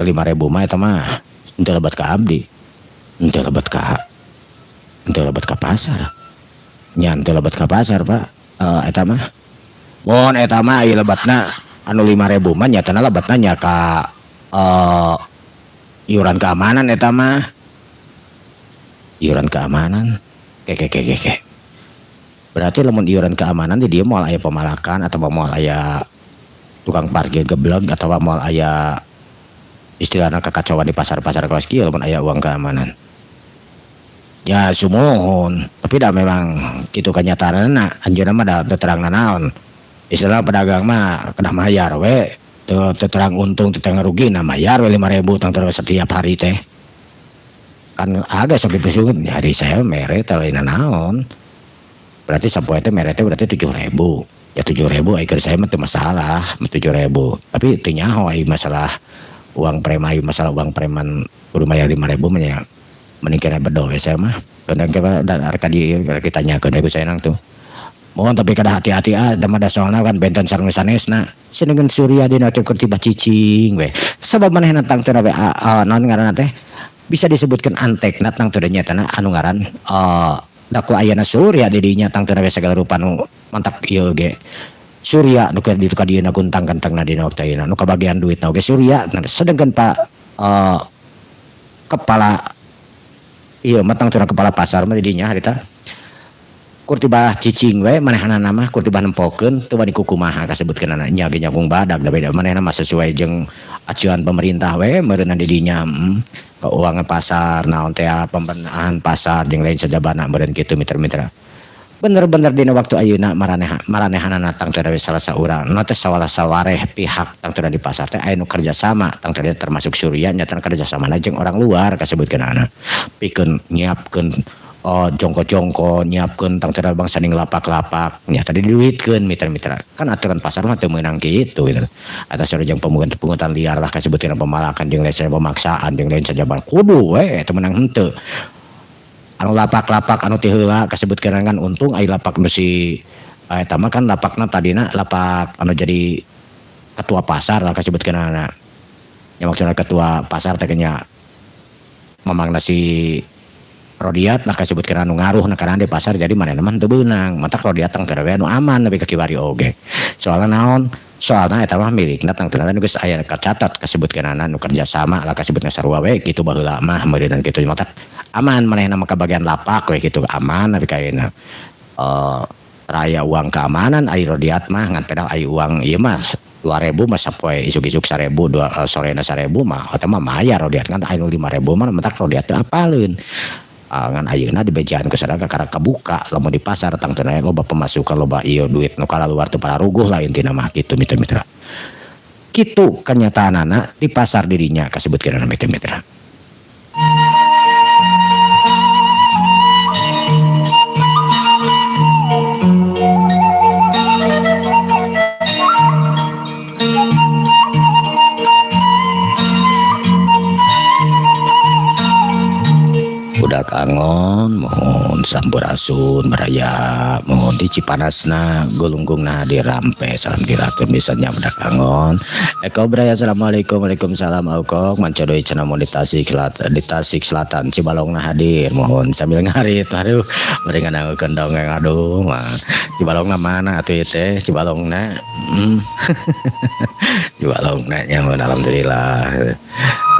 5.000 mah eta mah henteu lebat ka abdi, henteu lebat ka pasar. Nya henteu lebat ka pasar, Pak. Eta mah mun eta mah ieu lebatna anu 5.000 mah nyatana lebatna nya ka iuran keamanan eta mah. Iuran keamanan. Keke. Berarti lamun iuran keamanan di dia moal aya pemalakan atau moal aya tukang parkir geblek atau moal aya istilahna kekacauan di pasar-pasar kaos kieu lamun aya uang keamanan. Ya sumuhun, tapi dah memang kitu kenyataanna anjeunna mah da terangna naon. Istilah pedagang mah kedah mayar we, teu terang untung teu terang rugi na mayar we 5.000 tang terus setiap hari teh. Kan agak sok dipesungeun hari saya mere teh lain naon. Berarti sapoe teh mere teh berarti 7.000. Ya 7.000 ai keur saya mah teu masalah, 7.000. Tapi teu nyaho ai masalah uang preman, masalah uang preman kudu mayar 5.000 mah nya. Mending kena bedo saya mah. Kadang kita tanyakeun ibu saya nang tuh. Mohon tapi kada hati-hati da mah soalna kan benten sareng sanesna. Sinengeun Surya dina teh keur tiba cicing we. Sabab manehna tang teh we naon ngaranna teh bisa disebutkan antekna tang teh nyatana anu ngaran daku ayana Surya di dinya tang teh we segala rupa nu mantap ieu ge. Surya nu keur ditu ka dieuna kuntang kentengna dina waktu ayeuna nu kabagian duitna oge Surya. Sedengkeun Pak kepala iya matang turang kepala pasar mah didinya harita kurtibah cicing we manehna mah kurtibah nempokeun teu bani kukumaha kasebutkeun nya ge nyagung badag da beda manehna mah sesuai jeung acuan pemerintah we meureunna didinya keuangan pasar naon teh pembenahan pasar jeung lain sajabana meureun kitu mitra-mitra. Bener-bener dina waktu ayeuna maranehanana tang teh salah saurang nu teh sawareh pihak tang teh di pasar teh aya nu kerja sama tang teh termasuk Surya nyata kerja sama jeung orang luar kasebutkeunana pikeun nyiapkeun jongko-jongko nyiapkeun tang teh bangsa ning lapak-lapak nya tadi diduitkeun mitra-mitra kan aturan pasar mah teu meunang kitu gitu atas jeung pemungutan liar lah kasebutkeun pemalakan jeung lain pemaksaan jeung lain sajaban kudu we teu meunang henteu anu lapak-lapak anu teh heula kasebutkeun kan untung ai lapak nu si eta mah kan lapakna tadina lapak anu jadi ketua pasar lah kasebutkeunana nya maksudna ketua pasar teh nya mamangna si Rodiat lah kasebutkeun anu ngaruhna kana di pasar jadi manehna mah teu beunang matak Rodiat tang teh anu aman tapi ka kiwari oge soalna naon soalna eta mah milikna tang teh geus aya kacatat kasebutkeunana nu kerja sama lah kasebutna sarua we kitu baheula mah meureun kitu matak aman manehna mah bagian lapak we gitu aman tapi kaina raya uang keamanan ai Rodiat mah ngan pedah ai uang ieu mah 2.000 mah sapoe isuk-isuk 1.000 sorena 1.000 mah eta mah mayar Rodiat kan anu 5.000 mah matak Rodiat teu apaleun ngan ayeuna dibejaan ku sadaka karena kebuka lamun di pasar tang teu loba pemasukan loba ieu duit nu kalaluar teu pararuguh lah intina mah kitu mitra-mitra kitu kenyataanana di pasar dirinya kasebutkeun mitra-mitra. Budak angon mohon sampurasun meraya mohon di Cipanasna gulunggung-na di Rampe salam diratur misalnya budak angon eko beraya assalamualaikum waalaikumsalam aukok mancodoi cenah di Tasik Selatan Cibalongna hadir mohon sambil ngarit aduh mendingan ngangeukeun dongeng aduh mah Cibalongna mana atuh teh Cibalongna Cibalongna nya alhamdulillah.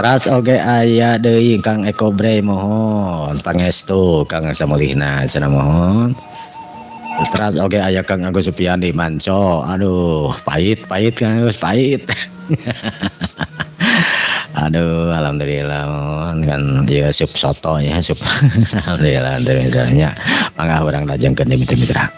Teras oge aya deui Kang Eko Bre mohon pangestu Kang samulihna cenah mohon. Teras oge aya Kang Agus Supiandi Manco aduh pahit Kang Agus pahit. Aduh alhamdulillah mohon kan ieu sup soto ya sup alhamdulillah nya mangga urang lajengkeun mitra-mitra.